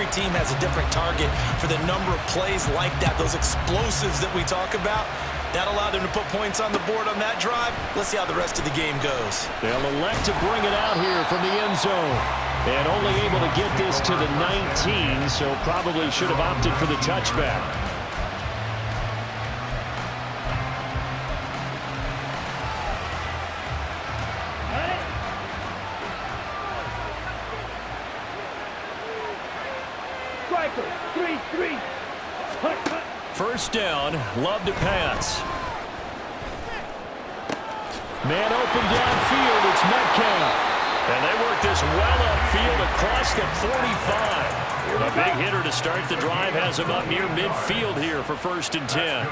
every team has a different target for the number of plays like that, those explosives that we talk about. That allowed them to put points on the board on that drive. Let's see how the rest of the game goes. They'll elect to bring it out here from the end zone. And only able to get this to the 19, so probably should have opted for the touchback. First down, Love to pass. Man open downfield, it's Metcalf. And they work this well upfield across the 45. A big hitter to start the drive has him up near midfield here for 1st and 10.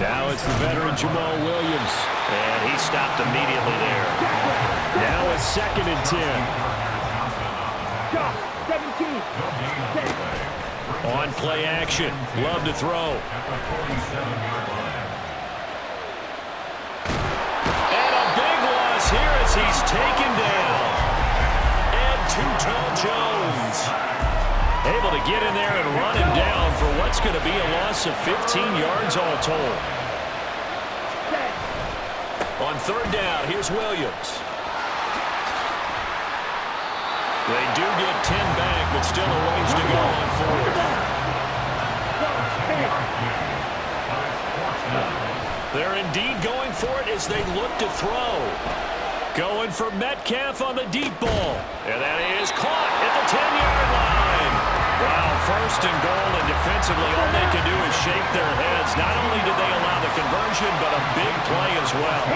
Now it's the veteran Jamal Williams. And he stopped immediately there. Now it's 2nd and 10. On play action. Love to throw. And a big loss here as he's taken down. And Too-Tall Jones able to get in there and run him down for what's going to be a loss of 15 yards all told. On 3rd down, here's Williams. They do get 10 back, but still a ways to go on 4th. They're indeed going for it as they look to throw. Going for Metcalf on the deep ball. And that is caught at the 10-yard line. Wow, 1st and goal, and defensively all they can do is shake their heads. Not only did they allow the conversion, but a big play as well.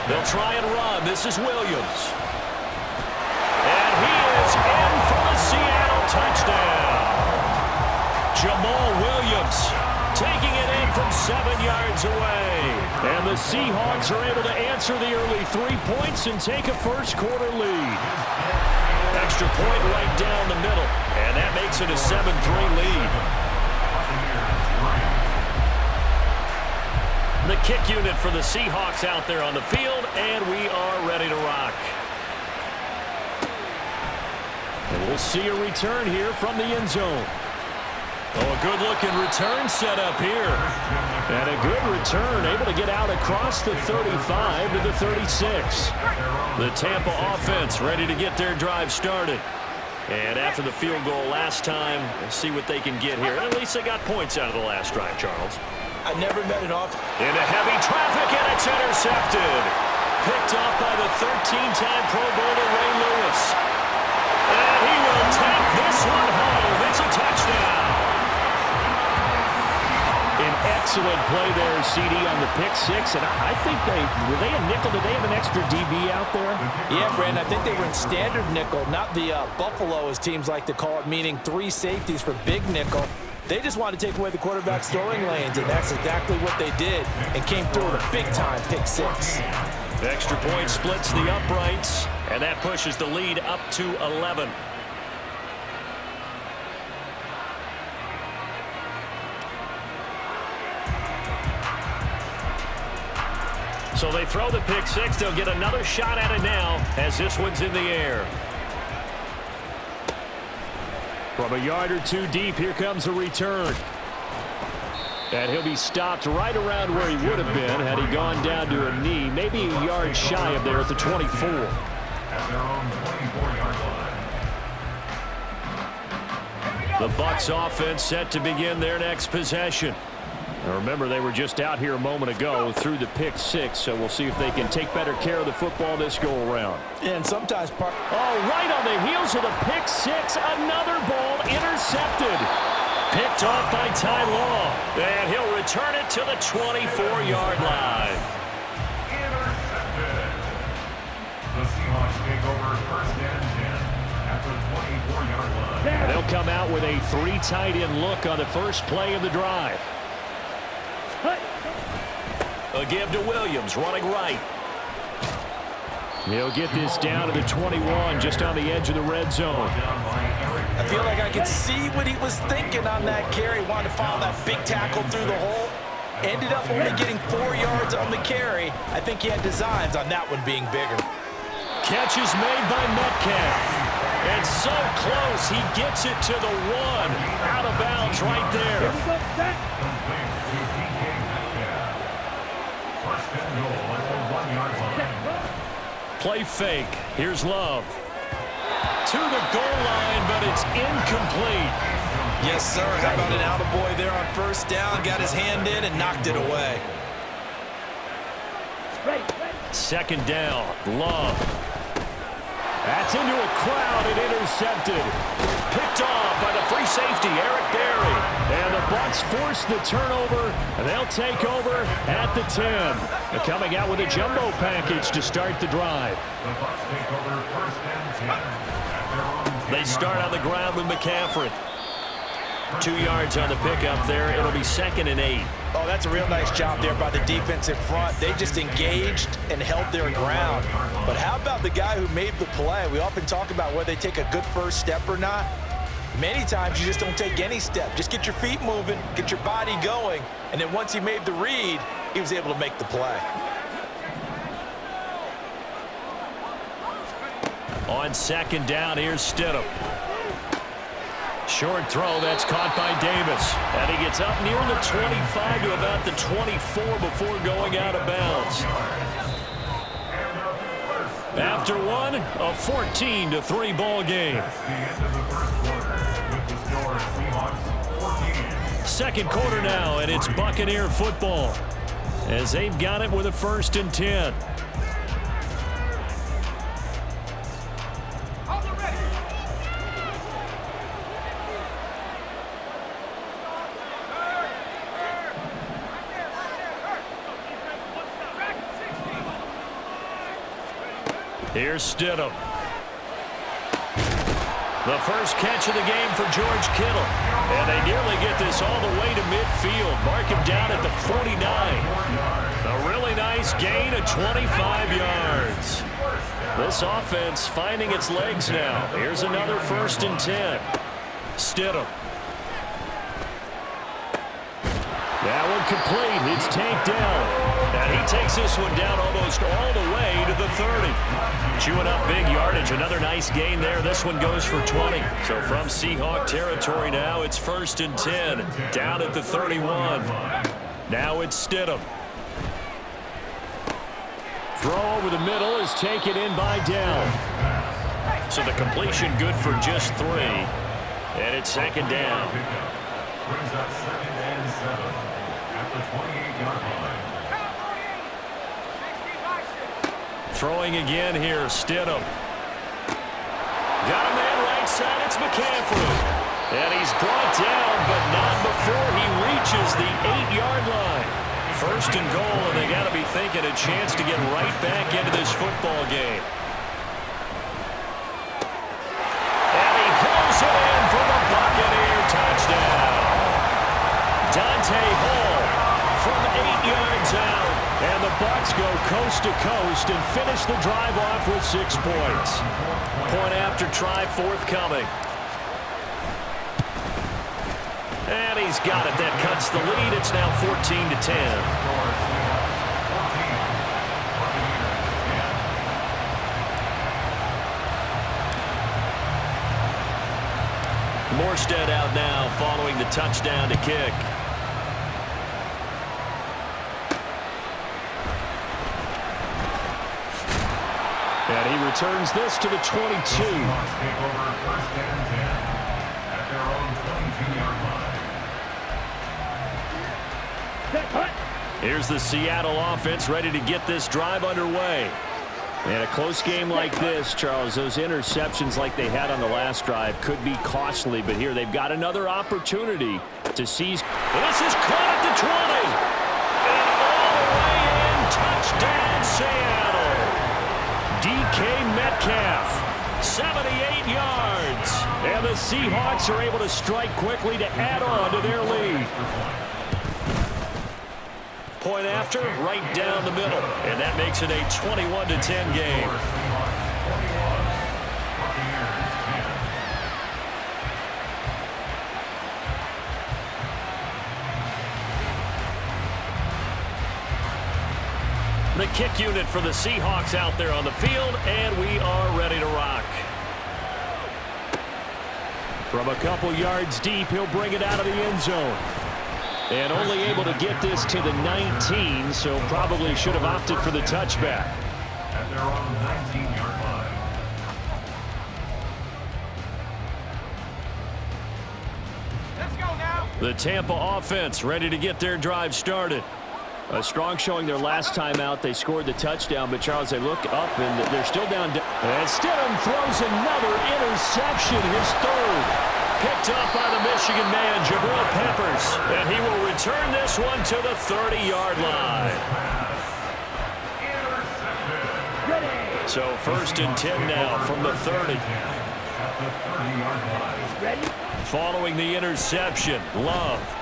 They'll try and run. This is Williams. And he is in for the Seattle touchdown. Jamal Williams taking it in from 7 yards away. And the Seahawks are able to answer the early 3 points and take a first-quarter lead. Extra point right down the middle, and that makes it a 7-3 lead. The kick unit for the Seahawks out there on the field, and we are ready to rock. And we'll see a return here from the end zone. Oh, a good-looking return set up here. And a good return, able to get out across the 35 to the 36. The Tampa offense ready to get their drive started. And after the field goal last time, we'll see what they can get here. At least they got points out of the last drive, Charles. I never met an off. Into heavy traffic, and it's intercepted. Picked off by the 13-time Pro Bowler Ray Lewis. And he will take this one home. It's a touchdown. An excellent play there, CD, on the pick six. And I think were they a nickel? Did they have an extra DB out there? Yeah, Brandon, I think they were in standard nickel, not the Buffalo, as teams like to call it, meaning 3 safeties for big nickel. They just wanted to take away the quarterback's throwing lanes, and that's exactly what they did, and came through with a big-time pick six. The extra point splits the uprights, and that pushes the lead up to 11. So they throw the pick six. They'll get another shot at it now as this one's in the air. From a yard or 2 deep, here comes a return. And he'll be stopped right around where he would have been had he gone down to a knee, maybe a yard shy of there at the 24. The Bucs offense set to begin their next possession. Now remember, they were just out here a moment ago through the pick six, so we'll see if they can take better care of the football this go-around. And sometimes... right on the heels of the pick six, another ball intercepted. Picked off by Ty Law, and he'll return it to the 24-yard line. Intercepted. The Seahawks take over 1st and 10 at the 24-yard line. They'll come out with a 3 tight end look on the first play of the drive. A give to Williams, running right. He'll get this down to the 21, just on the edge of the red zone. I feel like I could see what he was thinking on that carry. Wanted to follow that big tackle through the hole. Ended up only getting 4 yards on the carry. I think he had designs on that one being bigger. catch is made by Metcalf. And so close, he gets it to the 1. Out of bounds right there. Play fake. Here's Love. To the goal line, but it's incomplete. Yes, sir. How about an attaboy there on first down? Got his hand in and knocked it away. Second down, Love. That's into a crowd and intercepted. Picked off by the free safety, Eric Berry. And the Bucs force the turnover, and they'll take over at the 10. They're coming out with a jumbo package to start the drive. The Bucs take over first and 10 at their own 10-yard They start on the ground with McCaffrey. 2 yards on the pickup there. It'll be 2nd and 8. Oh, that's a real nice job there by the defensive front. They just engaged and held their ground. But how about the guy who made the play? We often talk about whether they take a good first step or not. Many times you just don't take any step. Just get your feet moving, get your body going, and then once he made the read, he was able to make the play. On second down, here's Stidham. Short throw, that's caught by Davis. And he gets up near the 25 to about the 24 before going out of bounds. After one, a 14-3 ball game. That's the end of the first quarter with the score Seahawks 14. Second quarter now, and it's Buccaneer football as they've got it with a 1st and 10. Here's Stidham. The first catch of the game for George Kittle. And they nearly get this all the way to midfield. Mark him down at the 49. A really nice gain of 25 yards. This offense finding its legs now. Here's another 1st and 10. Stidham. That one complete. It's tanked down. And he takes this one down almost all the way to the 30. Chewing up big yardage. Another nice gain there. This one goes for 20. So from Seahawk territory now, it's 1st and 10. Down at the 31. Now it's Stidham. Throw over the middle is taken in by Dell. So the completion good for just 3. And it's 2nd down. Brings up 2nd and 7 at the 28-yard line. Throwing again here, Stidham. Got a man right side, it's McCaffrey. And he's brought down, but not before he reaches the 8-yard line. 1st and goal, and they got to be thinking a chance to get right back into this football game. And he hauls it in for the Buccaneer touchdown. Dante Hall from 8 yards out. And the Bucs go coast to coast and finish the drive off with 6 points. Point after try forthcoming. And he's got it. That cuts the lead. It's now 14-10. Morstead out now following the touchdown to kick. And he returns this to the 22. Take over 1st and 10 at their own 22-yard line. Here's the Seattle offense ready to get this drive underway. And a close game like this, Charles, those interceptions like they had on the last drive could be costly. But here they've got another opportunity to seize. And this is caught at the 20. And all the way in, touchdown Seattle. DK Metcalf, 78 yards. And the Seahawks are able to strike quickly to add on to their lead. Point after, right down the middle. And that makes it a 21-10 game. The kick unit for the Seahawks out there on the field, and we From a couple yards deep, he'll bring it out of the end zone. And only able to get this to the 19, so probably should have opted for the touchback. At their own 19-yard line. Let's go now. The Tampa offense ready to get their drive started. A strong showing their last time out. They scored the touchdown, but Charles, they look up and they're still down. And Stidham throws another interception, his third. Picked up by the Michigan man, Jabril Peppers. And he will return this one to the 30-yard line. So 1st and 10 now from the 30. At the 30-yard line. Ready? Following the interception, Love.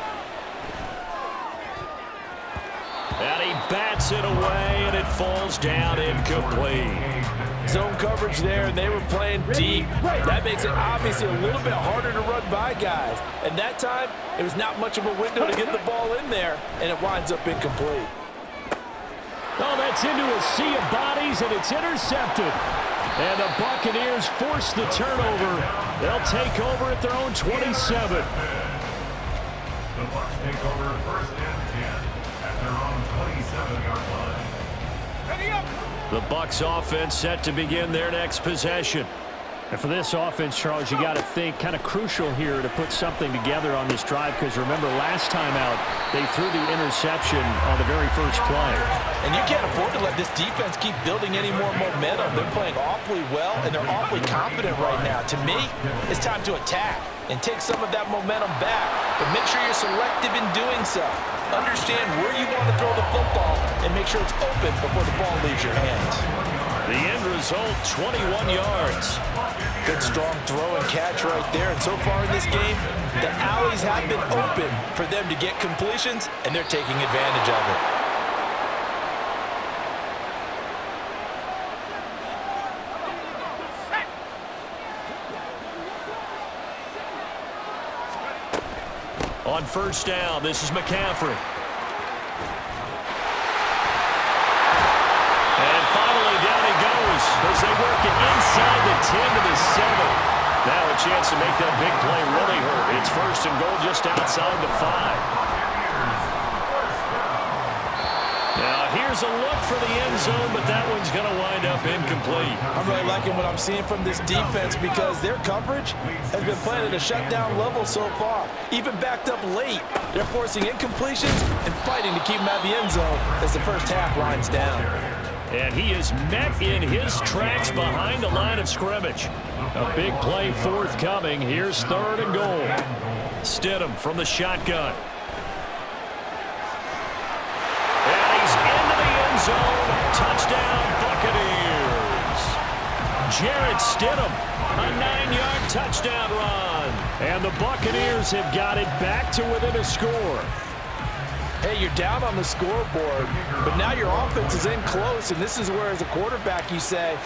And he bats it away, and it falls down incomplete. Zone coverage there, and they were playing deep. That makes it obviously a little bit harder to run by guys. And that time, it was not much of a window to get the ball in there, and it winds up incomplete. Oh, that's into a sea of bodies, and it's intercepted. And the Buccaneers force the turnover. They'll take over at their own 27. The Bucs take over 1st and 10 at their own 27-yard line. Ready up. The Bucs offense set to begin their next possession. And for this offense, Charles, you got to think kind of crucial here to put something together on this drive, because remember last time out they threw the interception on the very first play. And you can't afford to let this defense keep building any more momentum. They're playing awfully well, and they're awfully confident right now. To me, it's time to attack and take some of that momentum back. But make sure you're selective in doing so. Understand where you want to throw the football and make sure it's open before the ball leaves your hands. The end result, 21 yards. Good strong throw and catch right there. And so far in this game, the alleys have been open for them to get completions, and they're taking advantage of it. On 1st down, this is McCaffrey. And finally, down he goes as they work it inside the 10 to the 7. Now a chance to make that big play really hurt. It's 1st and goal just outside the 5. Now here's a look for the end zone, but that one's going to wind up incomplete. I'm really liking what I'm seeing from this defense because their coverage has been playing at a shutdown level so far. Even backed up late, they're forcing incompletions and fighting to keep them out of the end zone as the first half winds down. And he is met in his tracks behind the line of scrimmage. A big play forthcoming. Here's 3rd and goal. Stidham from the shotgun. And he's into the end zone. Touchdown, Buccaneers. Jarrett Stidham, a 9-yard touchdown run. And the Buccaneers have got it back to within a score. Hey, you're down on the scoreboard, but now your offense is in close, and this is where, as a quarterback, you say,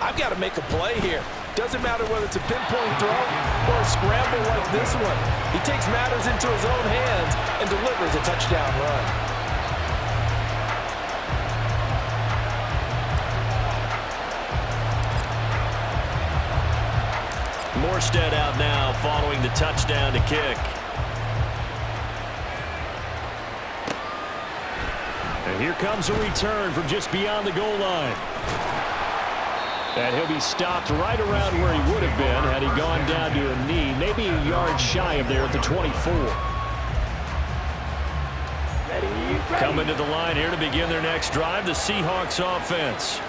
I've got to make a play here. Doesn't matter whether it's a pinpoint throw or a scramble like this one. He takes matters into his own hands and delivers a touchdown run. Morstead out now following the touchdown to kick. And here comes a return from just beyond the goal line. And he'll be stopped right around where he would have been had he gone down to a knee, maybe a yard shy of there at the 24. Coming to the line here to begin their next drive, the Seahawks offense.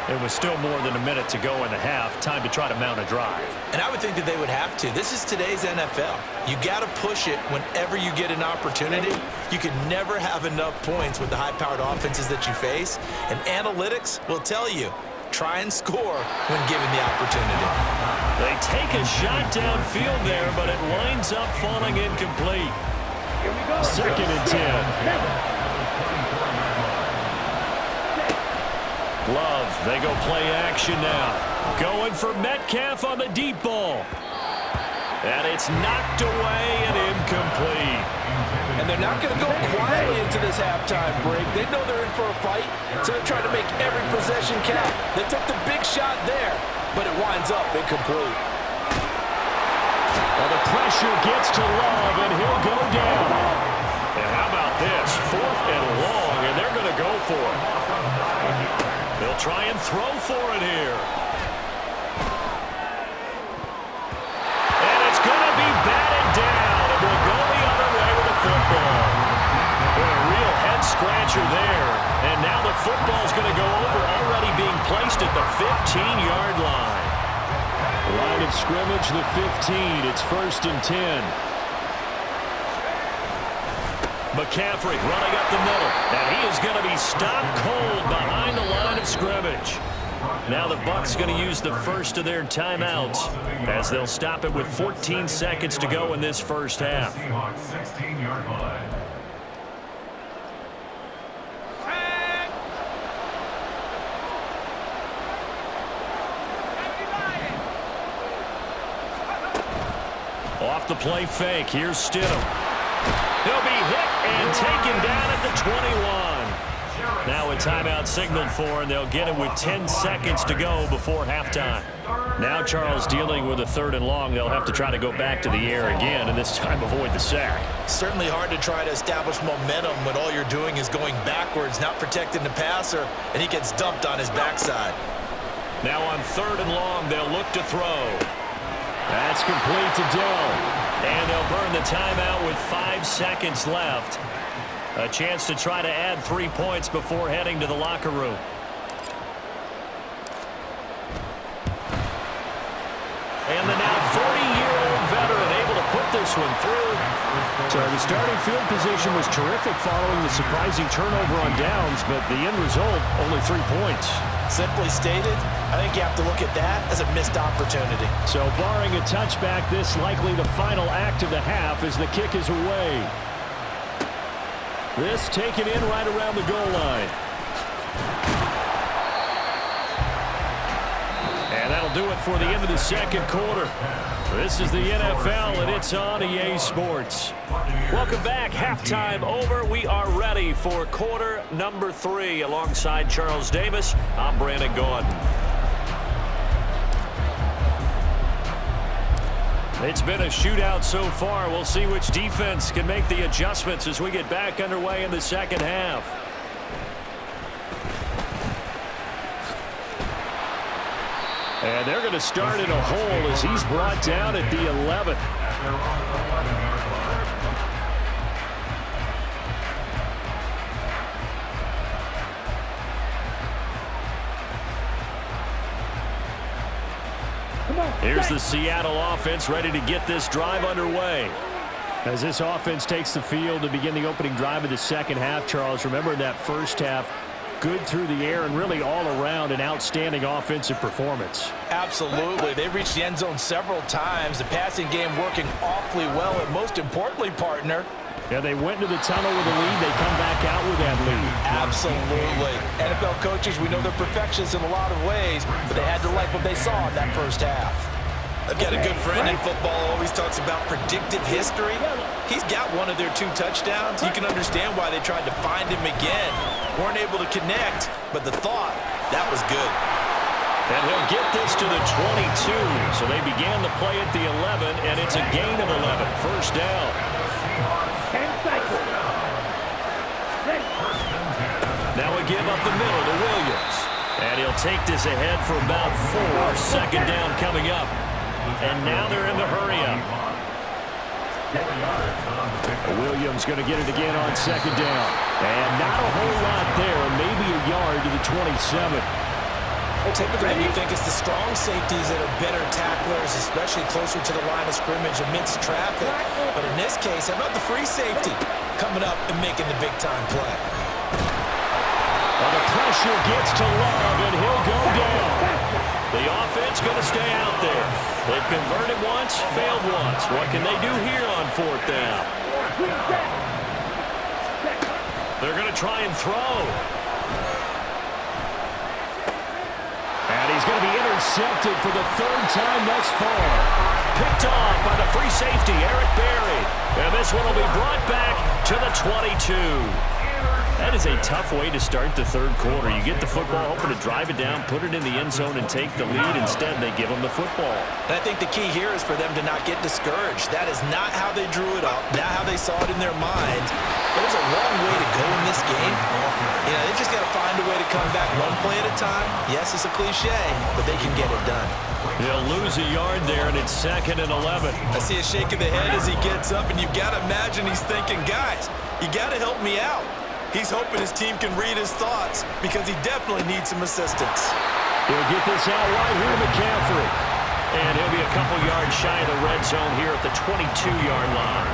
It was still more than a minute to go in the half. Time to try to mount a drive. And I would think that they would have to. This is today's NFL. You got to push it whenever you get an opportunity. You can never have enough points with the high-powered offenses that you face. And analytics will tell you, try and score when given the opportunity. They take a shot downfield there, but it winds up falling incomplete. 2nd and 10. Love, they go play action now. Going for Metcalf on the deep ball. And it's knocked away and incomplete. And they're not going to go quietly into this halftime break. They know they're in for a fight, so they're trying to make every possession count. They took the big shot there, but it winds up incomplete. Well, the pressure gets to Love, and he'll go down. And how about this? 4th and long, and they're going to go for it. They'll try and throw for it here. And it's going to be batted down, and we'll go the other way with the football. What a real head-scratcher there. And now the football's going to go over, already being placed at the 15-yard line. Line of scrimmage, the 15. It's 1st and 10. McCaffrey running up the middle. And he is going to be stopped cold behind the line of scrimmage. Now the Bucs going to use the first of their timeouts as they'll stop it with 14 seconds to go in this first half. 16-yard line. Off the play fake. Here's Stidham. He'll be hit and taken down at the 21. Now a timeout signaled for, and they'll get it with 10 seconds to go before halftime. Now Charles dealing with a 3rd and long. They'll have to try to go back to the air again, and this time avoid the sack. Certainly hard to try to establish momentum when all you're doing is going backwards, not protecting the passer, and he gets dumped on his backside. Now on 3rd and long, they'll look to throw. That's complete to Dell. And they'll burn the timeout with 5 seconds left. A chance to try to add 3 points before heading to the locker room. And the now 40-year-old veteran able to put this one through. So the starting field position was terrific following the surprising turnover on downs, but the end result, only 3 points. Simply stated, I think you have to look at that as a missed opportunity. So barring a touchback, this likely the final act of the half as the kick is away. This taken in right around the goal line. And that'll do it for the end of the second quarter. This is the NFL, and it's on EA Sports. Welcome back. Halftime over. We are ready for quarter number 3. Alongside Charles Davis, I'm Brandon Gaudin. It's been a shootout so far. We'll see which defense can make the adjustments as we get back underway in the second half. And they're going to start in a hole as he's brought down at the 11. Here's the Seattle offense ready to get this drive underway. As this offense takes the field to begin the opening drive of the second half, Charles, remember in that first half, good through the air and really all around an outstanding offensive performance. Absolutely. They reached the end zone several times. The passing game working awfully well, and most importantly, partner, yeah, they went into the tunnel with a lead. They come back out with that lead. Absolutely. NFL coaches, we know they're perfectionists in a lot of ways, but they had to like what they saw in that first half. I've got a good friend in football, always talks about predictive history. He's got one of their 2 touchdowns. You can understand why they tried to find him again. Weren't able to connect, but the thought, that was good. And he'll get this to the 22. So they began the play at the 11, and it's a gain of 11. First down. 10 seconds. Now a give up the middle to Williams. And he'll take this ahead for about 4. Second down coming up. And now they're in the hurry-up. Williams going to get it again on second down. And not a whole lot there, maybe a yard to the 27. Typically, you think it's the strong safeties that are better tacklers, especially closer to the line of scrimmage amidst traffic. But in this case, how about the free safety coming up and making the big-time play? Well, the pressure gets to Love, and he'll go down. The offense going to stay out there. They've converted once, failed once. What can they do here on 4th down? They're going to try and throw. And he's going to be intercepted for the 3rd time thus far. Picked off by the free safety, Eric Berry. And this one will be brought back to the 22. That is a tough way to start the third quarter. You get the football, hoping to drive it down, put it in the end zone, and take the lead. Instead, they give them the football. And I think the key here is for them to not get discouraged. That is not how they drew it up, not how they saw it in their minds. There's a long way to go in this game. You know, they've just got to find a way to come back one play at a time. Yes, it's a cliche, but they can get it done. He'll lose a yard there, and it's 2nd and 11. I see a shake of the head as he gets up, and you've got to imagine he's thinking, guys, you got to help me out. He's hoping his team can read his thoughts because he definitely needs some assistance. He'll get this out right here to McCaffrey. And he'll be a couple yards shy of the red zone here at the 22-yard line.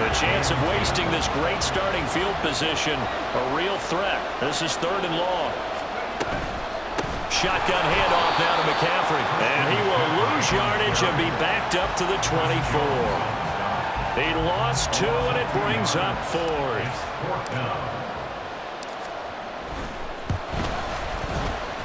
The chance of wasting this great starting field position, a real threat. This is 3rd and long. Shotgun handoff now to McCaffrey. And he will lose yardage and be backed up to the 24. He lost 2, and it brings up 4th.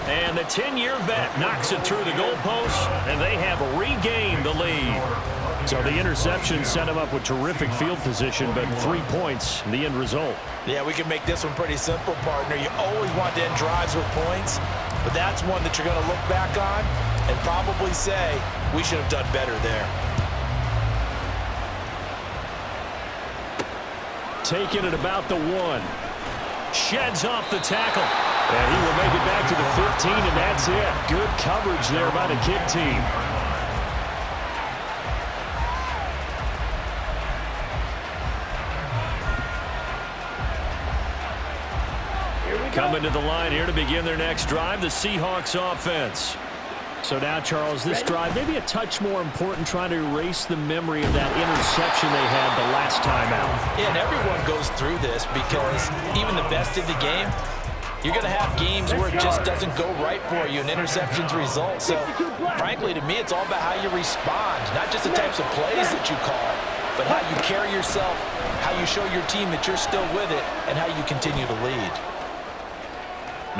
And the 10-year vet knocks it through the goalposts, and they have regained the lead. So the interception set him up with terrific field position, but 3 points, the end result. Yeah, we can make this one pretty simple, partner. You always want to end drives with points, but that's one that you're going to look back on and probably say, we should have done better there. Taking it about the 1. Sheds off the tackle. And he will make it back to the 15, and that's it. Good coverage there by the kick team. Coming to the line here to begin their next drive, the Seahawks offense. So now, Charles, this drive maybe a touch more important, trying to erase the memory of that interception they had the last time out. Yeah, and everyone goes through this because even the best in the game, you're going to have games where it just doesn't go right for you, and interceptions result. So, frankly, to me, it's all about how you respond, not just the types of plays that you call, but how you carry yourself, how you show your team that you're still with it, and how you continue to lead.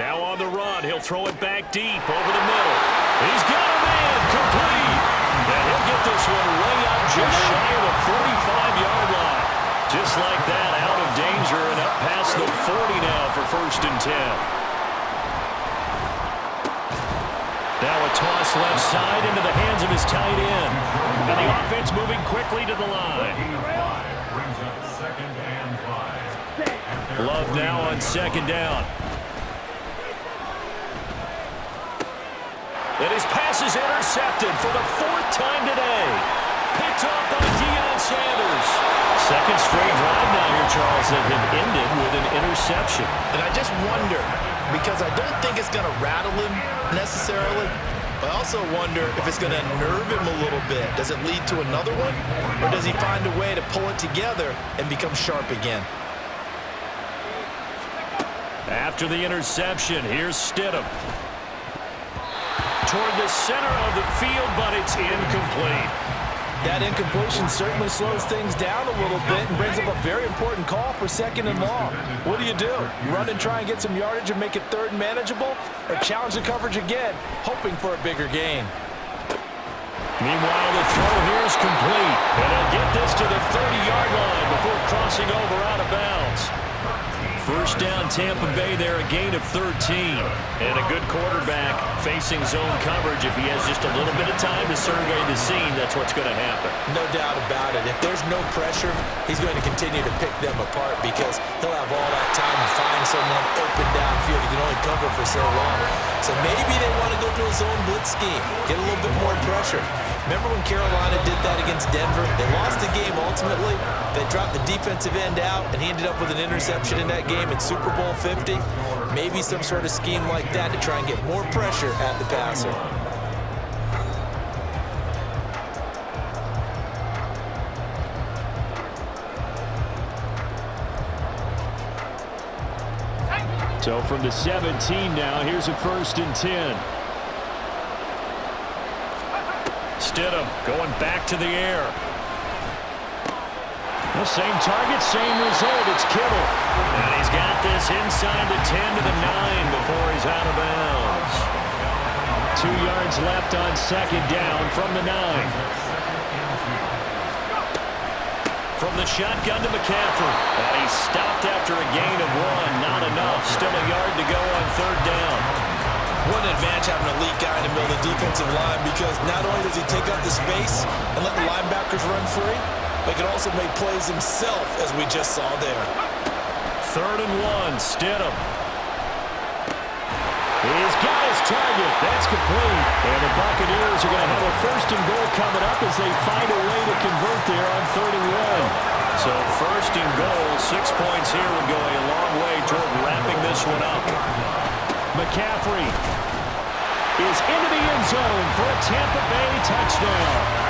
Now on the run, he'll throw it back deep over the middle. He's got a man complete. And he'll get this one way up just shy of the 45-yard line. Just like that, out of danger and up past the 40 now for 1st and 10. Now a toss left side into the hands of his tight end. And the offense moving quickly to the line. Brings up 2nd and 5. Love now on 2nd down. And his pass is intercepted for the 4th time today. Picked off by Deion Sanders. 2nd straight drive now here, Charles, that have ended with an interception. And I just wonder, because I don't think it's going to rattle him necessarily, but I also wonder if it's going to nerve him a little bit. Does it lead to another one? Or does he find a way to pull it together and become sharp again? After the interception, here's Stidham. Toward the center of the field, but it's incomplete. That incompletion certainly slows things down a little bit and brings up a very important call for 2nd and long. What do? Run and try and get some yardage and make it 3rd and manageable, or challenge the coverage again, hoping for a bigger gain? Meanwhile, the throw here is complete. And they'll get this to the 30-yard line before crossing over out of bounds. 1st down, Tampa Bay there, a gain of 13. And a good quarterback facing zone coverage. If he has just a little bit of time to survey the scene, that's what's going to happen. No doubt about it. If there's no pressure, he's going to continue to pick them apart because he'll have all that time to find someone open downfield. He can only cover for so long. So maybe they want to go to a zone blitz scheme, get a little bit more pressure. Remember when Carolina did that against Denver? They lost the game ultimately. They dropped the defensive end out, and he ended up with an interception in that game in Super Bowl 50. Maybe some sort of scheme like that to try and get more pressure at the passer. So from the 17 now, here's a 1st and 10. Stidham going back to the air. The same target, same result. It's Kittle. And he's got this inside the 10 to the 9 before he's out of bounds. 2 yards left on 2nd down from the 9. From the shotgun to McCaffrey. And he stopped after a gain of 1. Not enough. Still a yard to go on third down. What an advantage having an elite guy in the middle of the defensive line, because not only does he take up the space and let the linebackers run free, but he can also make plays himself, as we just saw there. 3rd and 1. Stidham. He's got his target. That's complete. And the Buccaneers are going to have a 1st and goal coming up as they find a way to convert there on 3rd and 1. So 1st and goal, 6 points here would go a long way toward wrapping this one up. McCaffrey is into the end zone for a Tampa Bay touchdown.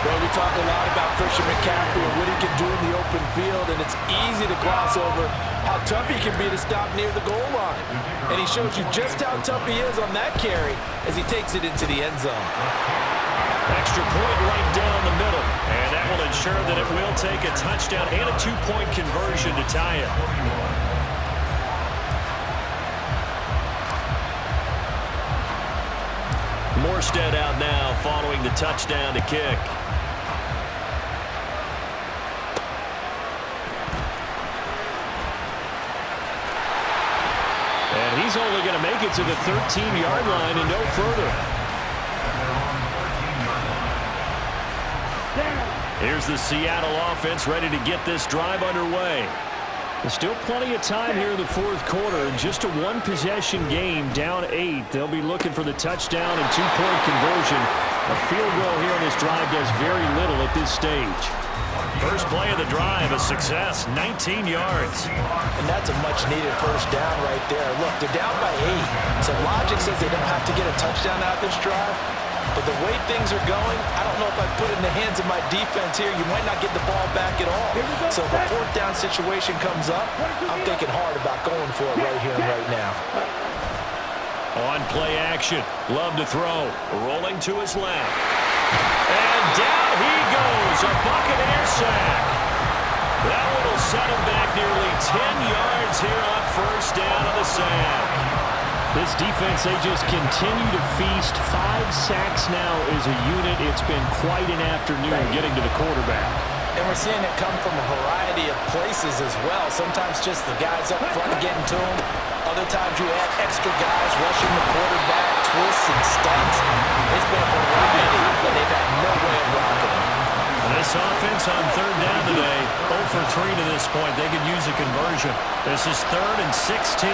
Well, we talk a lot about Christian McCaffrey and what he can do in the open field, and it's easy to gloss over how tough he can be to stop near the goal line. And he shows you just how tough he is on that carry as he takes it into the end zone. Extra point right down the middle, and that will ensure that it will take a touchdown and a 2-point conversion to tie it. Morstead out now following the touchdown to kick. And he's only going to make it to the 13-yard line and no further. Here's the Seattle offense ready to get this drive underway. There's still plenty of time here in the 4th quarter. Just a 1-possession game, down 8. They'll be looking for the touchdown and 2-point conversion. A field goal here on this drive does very little at this stage. First play of the drive, a success, 19 yards. And that's a much-needed first down right there. Look, they're down by 8. So logic says they don't have to get a touchdown out this drive. But the way things are going, I don't know if I put it in the hands of my defense here. You might not get the ball back at all. So if a 4th down situation comes up, I'm thinking hard about going for it right here and right now. On play action, Love to throw, rolling to his left. And down he goes, a Buccaneer sack. That one will set him back nearly 10 yards here on 1st down on the sack. This defense, they just continue to feast. 5 sacks now as a unit. It's been quite an afternoon getting to the quarterback. And we're seeing it come from a variety of places as well. Sometimes just the guys up front getting to him. Other times you add extra guys rushing the quarterback, twists and stunts. It's been a variety, and they've had no way of blocking him. This offense on 3rd down today, 0 for 3 to this point. They could use a conversion. This is 3rd and 16.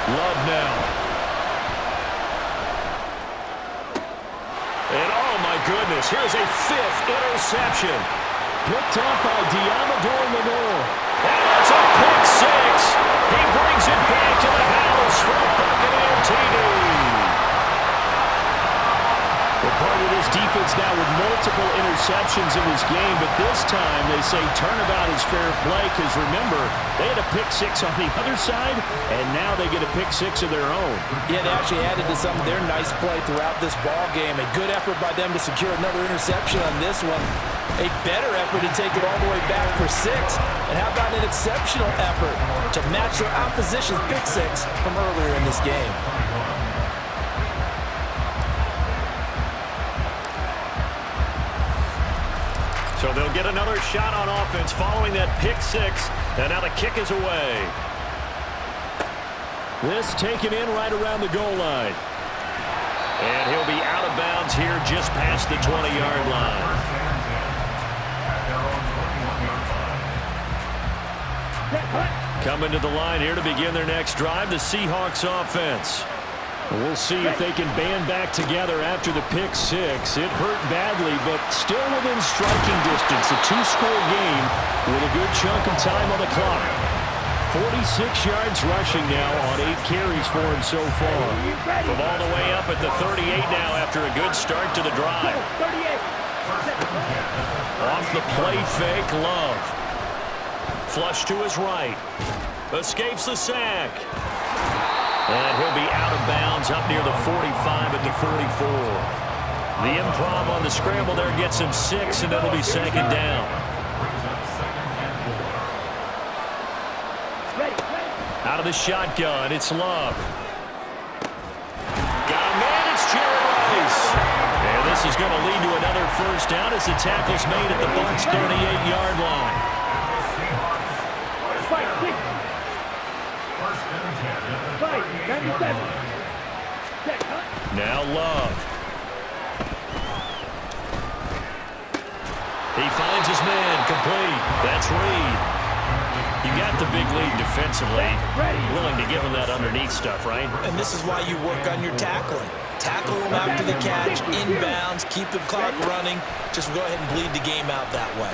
Love now. And oh my goodness, here's a 5th interception. Picked up by Diamador Lenore. And that's a pick 6. He brings it back to the house for a Buccaneer TD. Well, part of this defense now with multiple interceptions in this game, but this time they say turnabout is fair play because, remember, they had a pick 6 on the other side, and now they get a pick 6 of their own. Yeah, they actually added to some of their nice play throughout this ball game. A good effort by them to secure another interception on this one. A better effort to take it all the way back for 6. And how about an exceptional effort to match their opposition's pick 6 from earlier in this game. So they'll get another shot on offense following that pick 6. And now the kick is away. This taken in right around the goal line. And he'll be out of bounds here just past the 20-yard line. Coming to the line here to begin their next drive, the Seahawks offense. We'll see if they can band back together after the pick 6. It hurt badly, but still within striking distance. A 2-score game with a good chunk of time on the clock. 46 yards rushing now on 8 carries for him so far. From all the way up at the 38 now after a good start to the drive. Off the play fake, Love. Flush to his right. Escapes the sack. And he'll be out of bounds up near the 45 at the 44. The improv on the scramble there gets him 6, and it'll be 2nd down. Out of the shotgun, it's Love. Got a man, it's Jerry Rice. And this is going to lead to another first down as the tackle's made at the Bucs' 38-yard line. Fight, 6. Fight, 97. Check, huh? Now Love. He finds his man, complete. That's Reed. You got the big lead defensively. Willing to give him that underneath stuff, right? And this is why you work on your tackling. Tackle them after the catch, inbounds, keep the clock running. Just go ahead and bleed the game out that way.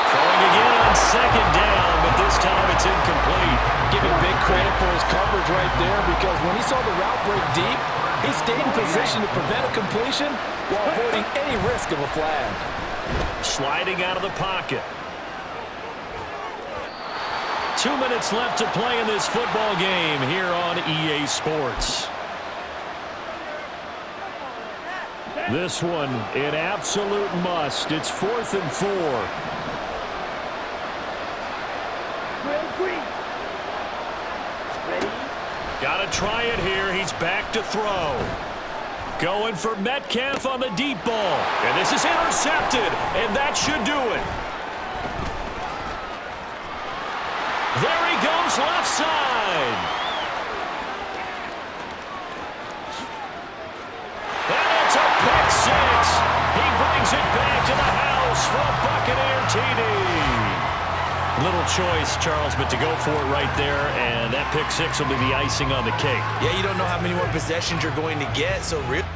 Throwing again on second down, but this time it's incomplete. Give him big credit for his coverage right there, because when he saw the route break deep, he stayed in position to prevent a completion while avoiding any risk of a flag. Sliding out of the pocket. 2 minutes left to play in this football game here on EA Sports. This one, an absolute must. It's 4th and 4. Got to try it here. He's back to throw. Going for Metcalf on the deep ball. And this is intercepted, and that should do it. There he goes, left side. And it's a pick six. He brings it back to the house for a Buccaneer TD. Little choice, Charles, but to go for it right there, and that pick six will be the icing on the cake. Yeah, you don't know how many more possessions you're going to get, so really